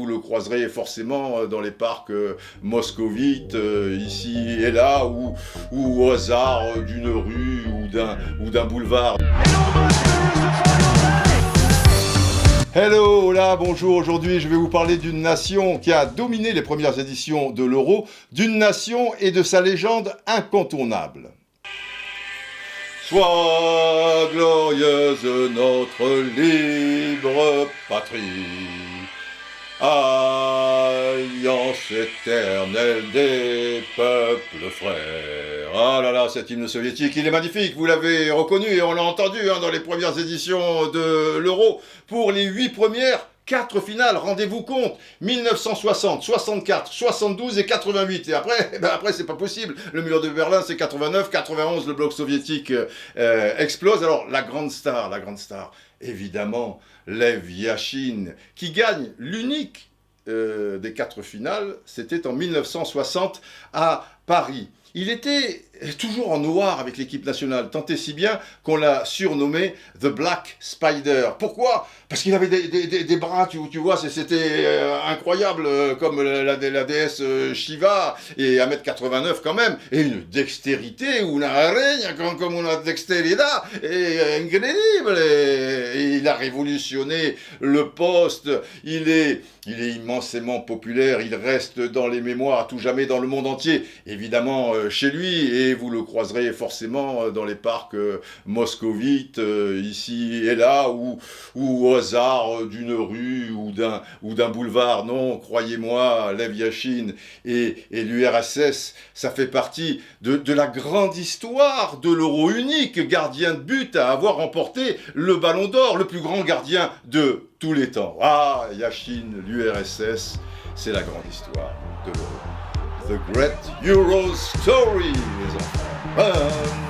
vous le croiserez forcément dans les parcs moscovites, ici et là, ou au hasard d'une rue ou d'un boulevard. Hello, là, bonjour. Aujourd'hui, je vais vous parler d'une nation qui a dominé les premières éditions de l'Euro, d'une nation et de sa légende incontournable. Sois glorieuse notre libre patrie, alliance éternelle des peuples frères. Ah là là, cet hymne soviétique, il est magnifique, vous l'avez reconnu et on l'a entendu dans les premières éditions de l'Euro. Pour les 8 premières, 4 finales, rendez-vous compte, 1960, 64, 72 et 88. Et après c'est pas possible. Le mur de Berlin, c'est 89, 91, le bloc soviétique explose. Alors, la grande star, évidemment, Lev Yachine, qui gagne l'unique des 4 finales, c'était en 1960 à Paris. Il était toujours en noir avec l'équipe nationale, tant et si bien qu'on l'a surnommé The Black Spider. Pourquoi ? Parce qu'il avait des bras, tu vois, c'était incroyable, comme la déesse Shiva, et 1m89 quand même, et une dextérité, una araña comme una dexteridad, et incroyable, et il a révolutionné le poste, il est immensément populaire, il reste dans les mémoires à tout jamais dans le monde entier, évidemment chez lui, et vous le croiserez forcément dans les parcs moscovites, ici et là, ou au hasard d'une rue ou d'un boulevard. Non, croyez-moi, Lev Yachine et l'URSS, ça fait partie de la grande histoire de l'Euro, unique gardien de but à avoir remporté le Ballon d'Or, le plus grand gardien de tous les temps. Ah, Yachine, l'URSS, c'est la grande histoire de l'Euro. The Great Euro Story, les enfants.